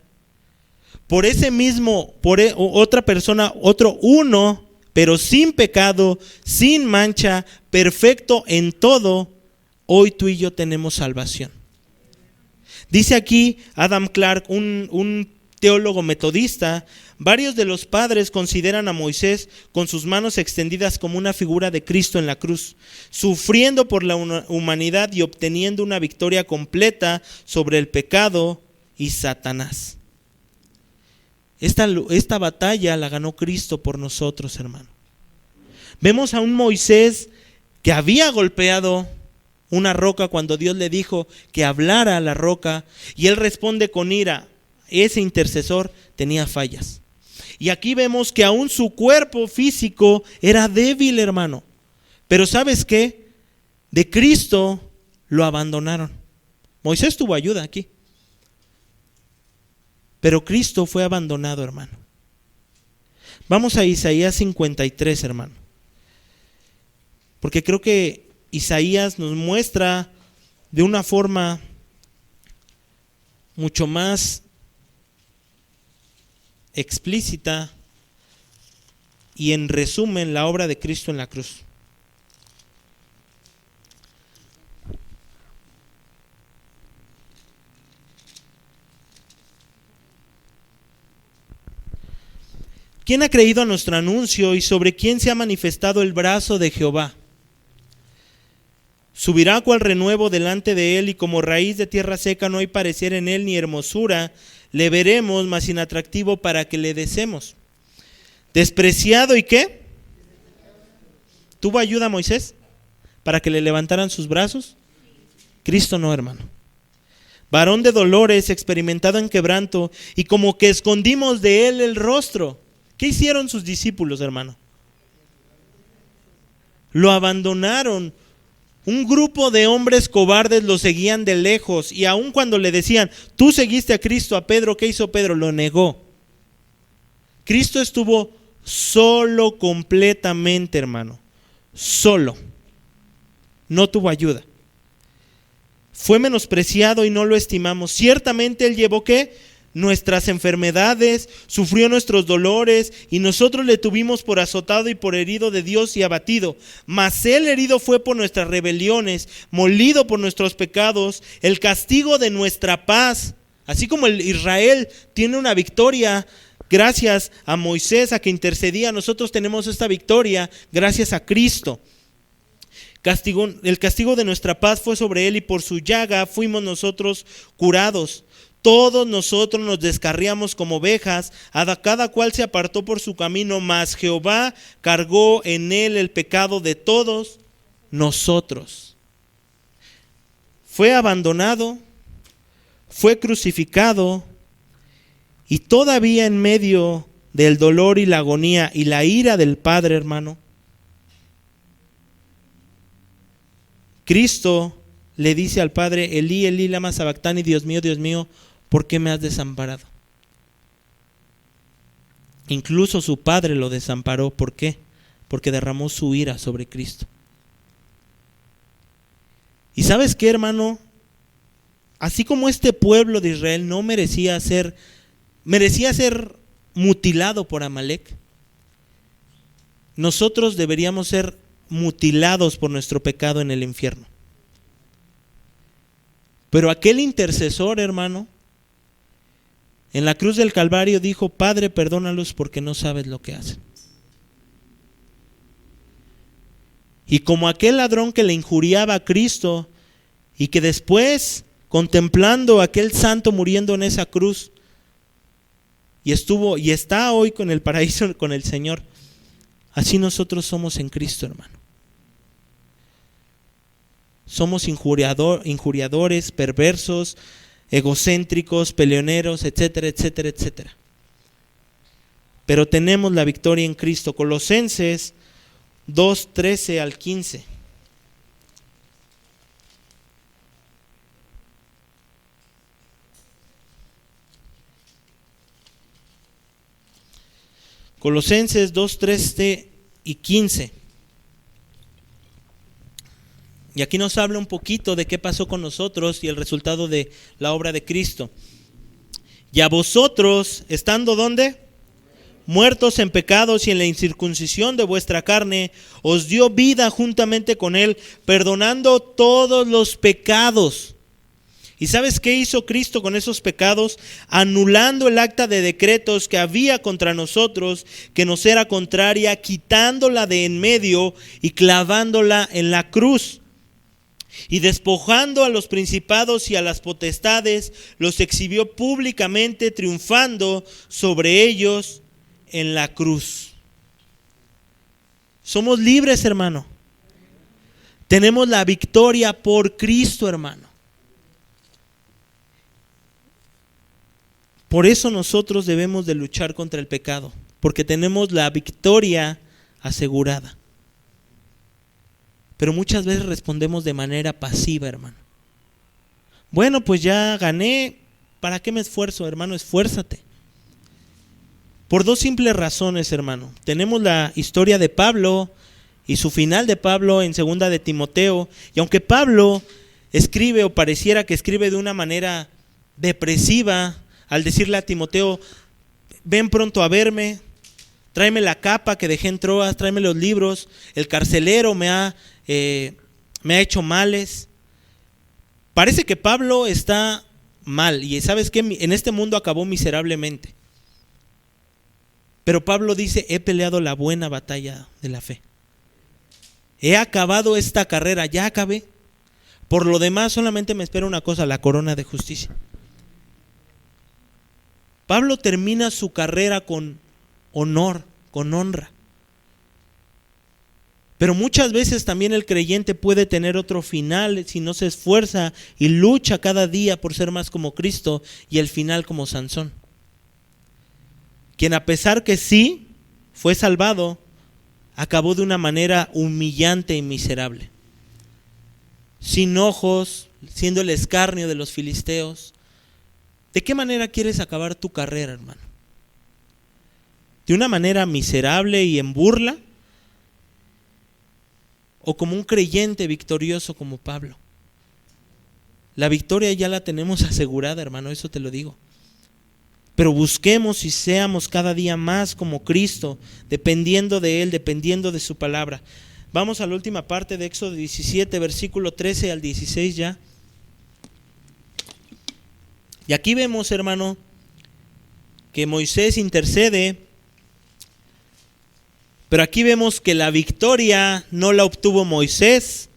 por ese mismo, otra persona, otro uno, pero sin pecado, sin mancha, perfecto en todo, hoy tú y yo tenemos salvación. Dice aquí Adam Clarke, un teólogo metodista, varios de los padres consideran a Moisés con sus manos extendidas como una figura de Cristo en la cruz, sufriendo por la humanidad y obteniendo una victoria completa sobre el pecado y Satanás. Esta batalla la ganó Cristo por nosotros, hermano. Vemos a un Moisés que había golpeado una roca cuando Dios le dijo que hablara a la roca, y él responde con ira. Ese intercesor tenía fallas. Y aquí vemos que aún su cuerpo físico era débil, hermano. Pero ¿sabes qué? De Cristo lo abandonaron. Moisés tuvo ayuda aquí, pero Cristo fue abandonado, hermano. Vamos a Isaías 53, hermano. Porque creo que Isaías nos muestra de una forma mucho más explícita y en resumen la obra de Cristo en la cruz. ¿Quién ha creído a nuestro anuncio y sobre quién se ha manifestado el brazo de Jehová? Subirá cual renuevo delante de él, y como raíz de tierra seca no hay parecer en él ni hermosura. Le veremos, mas inatractivo para que le deseemos. Despreciado, ¿y qué? ¿Tuvo ayuda Moisés para que le levantaran sus brazos? Cristo no, hermano. Varón de dolores, experimentado en quebranto, y como que escondimos de él el rostro. ¿Qué hicieron sus discípulos, hermano? Lo abandonaron. Un grupo de hombres cobardes lo seguían de lejos, y aun cuando le decían, tú seguiste a Cristo, a Pedro, ¿qué hizo Pedro? Lo negó. Cristo estuvo solo completamente, hermano. Solo. No tuvo ayuda. Fue menospreciado y no lo estimamos. Ciertamente él llevó, ¿qué? Nuestras enfermedades, sufrió nuestros dolores, y nosotros le tuvimos por azotado y por herido de Dios y abatido. Mas él herido fue por nuestras rebeliones, molido por nuestros pecados. El castigo de nuestra paz, así como el Israel tiene una victoria gracias a Moisés, a que intercedía, nosotros tenemos esta victoria gracias a Cristo. El castigo de nuestra paz fue sobre él, y por su llaga fuimos nosotros curados. Todos nosotros nos descarriamos como ovejas, a cada cual se apartó por su camino, mas Jehová cargó en él el pecado de todos nosotros. Fue abandonado, fue crucificado, Y todavía en medio del dolor y la agonía y la ira del Padre, hermano, Cristo le dice al Padre: Elí, Elí, lama sabactani, Dios mío, ¿por qué me has desamparado? Incluso su Padre lo desamparó. ¿Por qué? Porque derramó su ira sobre Cristo. ¿Y sabes qué, hermano? Así como este pueblo de Israel no merecía ser mutilado por Amalek, nosotros deberíamos ser mutilados por nuestro pecado en el infierno. Pero aquel intercesor, hermano, en la cruz del Calvario dijo: Padre, perdónalos porque no sabes lo que hacen. Y como aquel ladrón que le injuriaba a Cristo y que después, contemplando a aquel santo muriendo en esa cruz, y está hoy con el paraíso con el Señor, así nosotros somos en Cristo, hermano. Somos injuriadores, perversos, egocéntricos, peleoneros, etcétera, etcétera, etcétera. Pero tenemos la victoria en Cristo. Colosenses 2:13 al 15. Colosenses 2:13 y 15. Y aquí nos habla un poquito de qué pasó con nosotros y el resultado de la obra de Cristo. Y a vosotros, estando ¿dónde? Muertos en pecados y en la incircuncisión de vuestra carne, os dio vida juntamente con Él, perdonando todos los pecados. ¿Y sabes qué hizo Cristo con esos pecados? Anulando el acta de decretos que había contra nosotros, que nos era contraria, quitándola de en medio y clavándola en la cruz. Y despojando a los principados y a las potestades, los exhibió públicamente, triunfando sobre ellos en la cruz. Somos libres, hermano. Tenemos la victoria por Cristo, hermano. Por eso nosotros debemos de luchar contra el pecado, porque tenemos la victoria asegurada. Pero muchas veces respondemos de manera pasiva, hermano. Bueno, pues ya gané, ¿para qué me esfuerzo, hermano? Esfuérzate. Por dos simples razones, hermano. Tenemos la historia de Pablo y su final de Pablo en 2 de Timoteo. Y aunque Pablo escribe, o pareciera que escribe de una manera depresiva, al decirle a Timoteo: ven pronto a verme, tráeme la capa que dejé en Troas, tráeme los libros, el carcelero me ha hecho males. Parece que Pablo está mal, y sabes que en este mundo acabó miserablemente. Pero Pablo dice: he peleado la buena batalla de la fe, he acabado esta carrera, ya acabé. Por lo demás solamente me espera una cosa: la corona de justicia. Pablo termina su carrera con honor, con honra. Pero muchas veces también el creyente puede tener otro final si no se esfuerza y lucha cada día por ser más como Cristo, y el final como Sansón, quien, a pesar que sí fue salvado, acabó de una manera humillante y miserable, sin ojos, siendo el escarnio de los filisteos. ¿De qué manera quieres acabar tu carrera, hermano? ¿De una manera miserable y en burla? ¿O como un creyente victorioso como Pablo? La victoria ya la tenemos asegurada, hermano, eso te lo digo. Pero busquemos y seamos cada día más como Cristo, dependiendo de Él, dependiendo de su palabra. Vamos a la última parte de Éxodo 17, versículo 13 al 16 ya. Y aquí vemos, hermano, que Moisés intercede, pero aquí vemos que la victoria no la obtuvo Moisés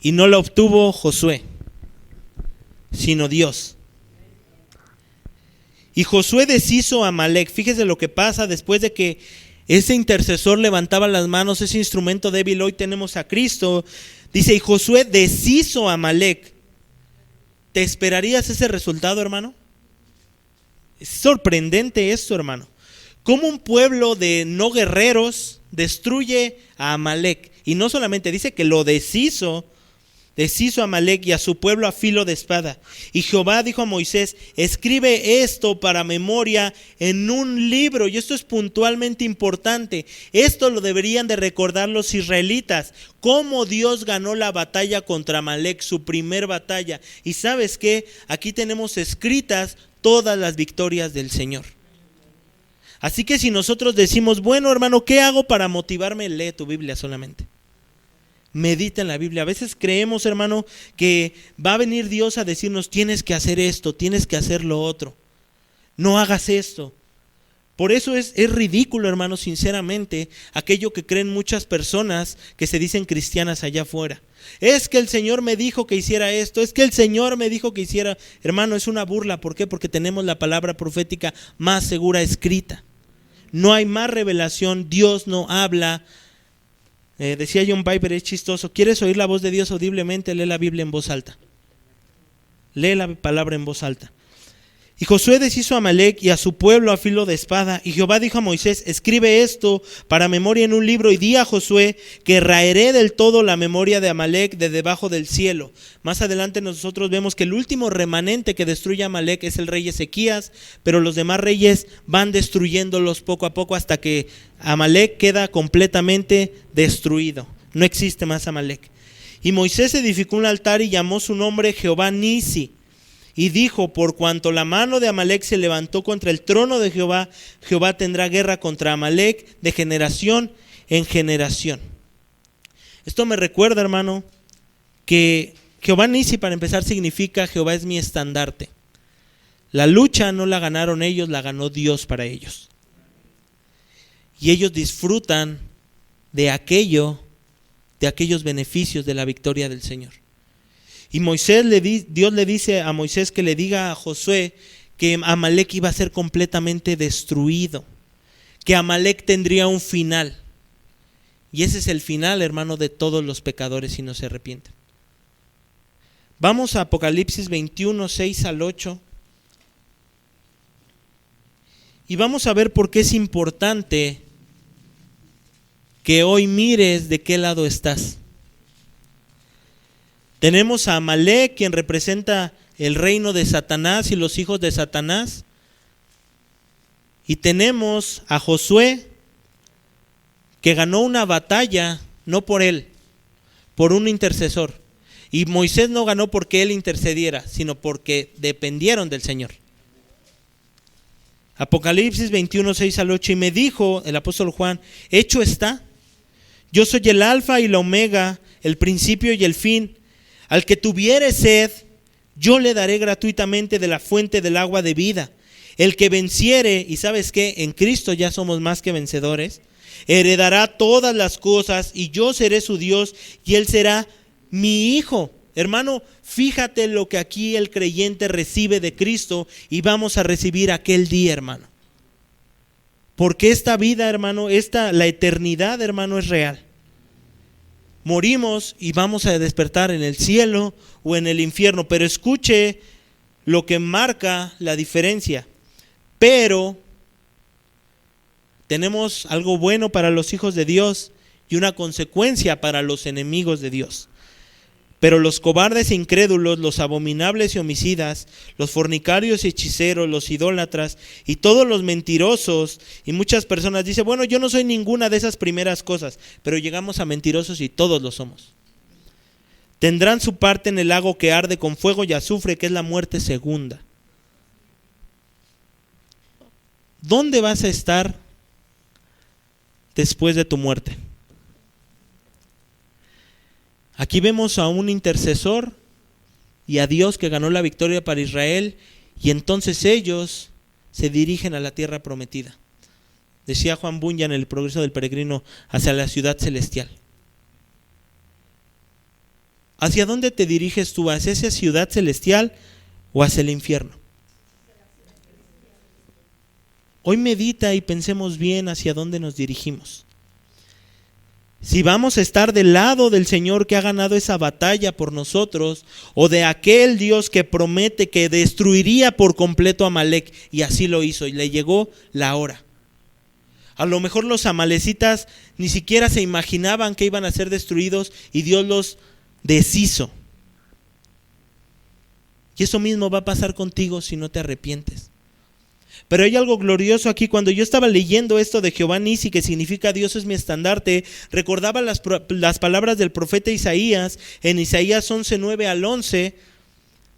y no la obtuvo Josué, sino Dios. Y Josué deshizo a Amalek. Fíjese lo que pasa después de que ese intercesor levantaba las manos, ese instrumento débil. Hoy tenemos a Cristo. Dice: y Josué deshizo a Amalek. ¿Te esperarías ese resultado, hermano? Es sorprendente esto, hermano. Cómo un pueblo de no guerreros destruye a Amalec. Y no solamente dice que lo deshizo a Amalec y a su pueblo a filo de espada. Y Jehová dijo a Moisés: escribe esto para memoria en un libro. Y esto es puntualmente importante. Esto lo deberían de recordar los israelitas. Cómo Dios ganó la batalla contra Amalec, su primer batalla. Y ¿sabes qué? Aquí tenemos escritas todas las victorias del Señor. Así que si nosotros decimos, bueno, hermano, ¿qué hago para motivarme? Lee tu Biblia solamente. Medita en la Biblia. A veces creemos, hermano, que va a venir Dios a decirnos: tienes que hacer esto, tienes que hacer lo otro. No hagas esto. Por eso es ridículo, hermano, sinceramente, aquello que creen muchas personas que se dicen cristianas allá afuera. Es que el Señor me dijo que hiciera esto, es que el Señor me dijo que hiciera. Hermano, es una burla. ¿Por qué? Porque tenemos la palabra profética más segura escrita. No hay más revelación. Dios no habla. Decía John Piper, es chistoso: ¿quieres oír la voz de Dios audiblemente? Lee la Biblia en voz alta. Lee la palabra en voz alta. Y Josué deshizo a Amalec y a su pueblo a filo de espada. Y Jehová dijo a Moisés: escribe esto para memoria en un libro, y di a Josué que raeré del todo la memoria de Amalec de debajo del cielo. Más adelante nosotros vemos que el último remanente que destruye a Amalec es el rey Ezequías, pero los demás reyes van destruyéndolos poco a poco hasta que Amalec queda completamente destruido. No existe más Amalec. Y Moisés edificó un altar y llamó su nombre Jehová Nisi. Y dijo: por cuanto la mano de Amalec se levantó contra el trono de Jehová, Jehová tendrá guerra contra Amalec de generación en generación. Esto me recuerda, hermano, que Jehová Nisi, para empezar, significa Jehová es mi estandarte. La lucha no la ganaron ellos, la ganó Dios para ellos. Y ellos disfrutan de aquellos beneficios de la victoria del Señor. Y Dios le dice a Moisés que le diga a Josué que Amalec iba a ser completamente destruido, que Amalec tendría un final. Y ese es el final, hermano, de todos los pecadores si no se arrepienten. Vamos a Apocalipsis 21, 6 al 8. Y vamos a ver por qué es importante que hoy mires de qué lado estás. Tenemos a Amalec, quien representa el reino de Satanás y los hijos de Satanás. Y tenemos a Josué, que ganó una batalla, no por él, por un intercesor. Y Moisés no ganó porque él intercediera, sino porque dependieron del Señor. Apocalipsis 21, 6 al 8. Y me dijo el apóstol Juan: hecho está, yo soy el alfa y la omega, el principio y el fin. Al que tuviere sed, yo le daré gratuitamente de la fuente del agua de vida. El que venciere, y ¿sabes qué? En Cristo ya somos más que vencedores, heredará todas las cosas, y yo seré su Dios y él será mi hijo. Hermano, fíjate lo que aquí el creyente recibe de Cristo y vamos a recibir aquel día, hermano. Porque esta vida, hermano, la eternidad, hermano, es real. Morimos y vamos a despertar en el cielo o en el infierno. Pero escuche lo que marca la diferencia. Pero tenemos algo bueno para los hijos de Dios y una consecuencia para los enemigos de Dios. Pero los cobardes e incrédulos, los abominables y homicidas, los fornicarios y hechiceros, los idólatras y todos los mentirosos, y muchas personas dicen: bueno, yo no soy ninguna de esas primeras cosas, pero llegamos a mentirosos y todos lo somos. Tendrán su parte en el lago que arde con fuego y azufre, que es la muerte segunda. ¿Dónde vas a estar después de tu muerte? Aquí vemos a un intercesor y a Dios que ganó la victoria para Israel, y entonces ellos se dirigen a la tierra prometida. Decía Juan Bunyan en El progreso del peregrino: hacia la ciudad celestial. ¿Hacia dónde te diriges tú? ¿Hacia esa ciudad celestial o hacia el infierno? Hoy medita y pensemos bien hacia dónde nos dirigimos. Si vamos a estar del lado del Señor que ha ganado esa batalla por nosotros, o de aquel Dios que promete que destruiría por completo a Amalek, y así lo hizo, y le llegó la hora. A lo mejor los amalecitas ni siquiera se imaginaban que iban a ser destruidos y Dios los deshizo. Y eso mismo va a pasar contigo si no te arrepientes. Pero hay algo glorioso aquí. Cuando yo estaba leyendo esto de Jehová Nisi, que significa Dios es mi estandarte, recordaba las palabras del profeta Isaías en Isaías 11, 9 al 11,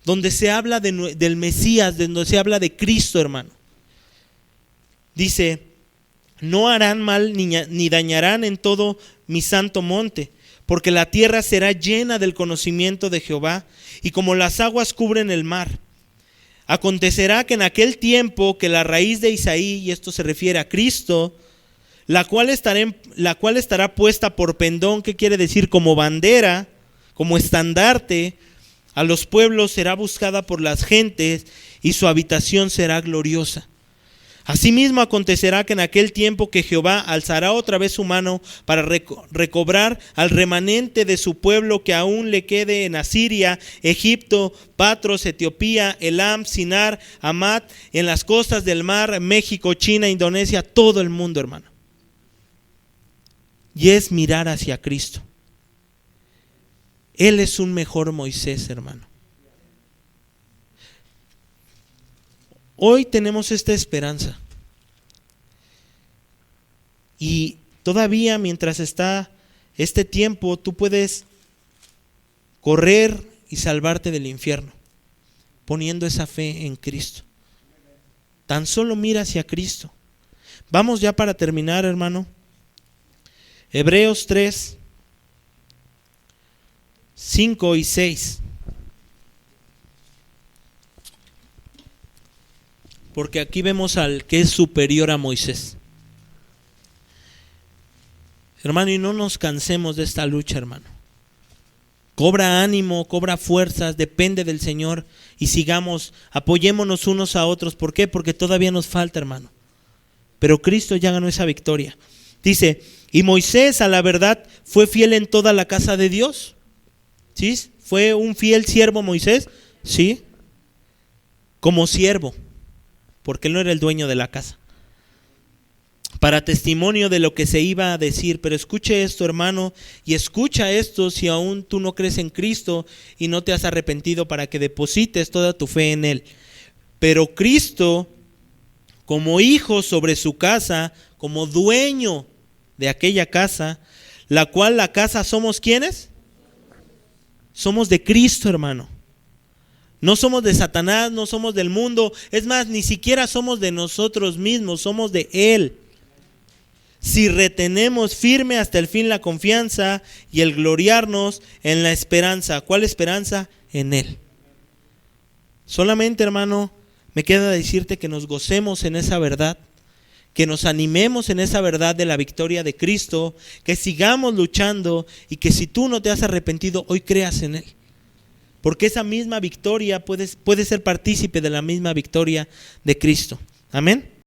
donde se habla del Mesías, donde se habla de Cristo, hermano. Dice: no harán mal ni dañarán en todo mi santo monte, porque la tierra será llena del conocimiento de Jehová, y como las aguas cubren el mar. Acontecerá que en aquel tiempo que la raíz de Isaí, y esto se refiere a Cristo, la cual estará puesta por pendón, que quiere decir como bandera, como estandarte, a los pueblos será buscada por las gentes, y su habitación será gloriosa. Asimismo acontecerá que en aquel tiempo que Jehová alzará otra vez su mano para recobrar al remanente de su pueblo que aún le quede en Asiria, Egipto, Patros, Etiopía, Elam, Sinar, Amat, en las costas del mar, México, China, Indonesia, todo el mundo, hermano. Y es mirar hacia Cristo. Él es un mejor Moisés, hermano. Hoy tenemos esta esperanza. Y todavía mientras está este tiempo, tú puedes correr y salvarte del infierno, poniendo esa fe en Cristo. Tan solo mira hacia Cristo. Vamos ya para terminar, hermano. Hebreos 3, 5 y 6. Porque aquí vemos al que es superior a Moisés. Hermano, y no nos cansemos de esta lucha, hermano. Cobra ánimo, cobra fuerzas, depende del Señor y sigamos, apoyémonos unos a otros. ¿Por qué? Porque todavía nos falta, hermano. Pero Cristo ya ganó esa victoria. Dice: y Moisés a la verdad fue fiel en toda la casa de Dios. ¿Sí? ¿Fue un fiel siervo Moisés? Sí. Como siervo, porque él no era el dueño de la casa. Para testimonio de lo que se iba a decir. Pero escuche esto, hermano, y escucha esto si aún tú no crees en Cristo y no te has arrepentido, para que deposites toda tu fe en Él. Pero Cristo, como hijo sobre su casa, como dueño de aquella casa, la cual la casa somos ¿quiénes? Somos de Cristo, hermano. No somos de Satanás, no somos del mundo. Es más, ni siquiera somos de nosotros mismos, somos de Él. Si retenemos firme hasta el fin la confianza y el gloriarnos en la esperanza. ¿Cuál esperanza? En Él. Solamente, hermano, me queda decirte que nos gocemos en esa verdad, que nos animemos en esa verdad de la victoria de Cristo, que sigamos luchando y que si tú no te has arrepentido, hoy creas en Él. Porque esa misma victoria puede ser partícipe de la misma victoria de Cristo. Amén.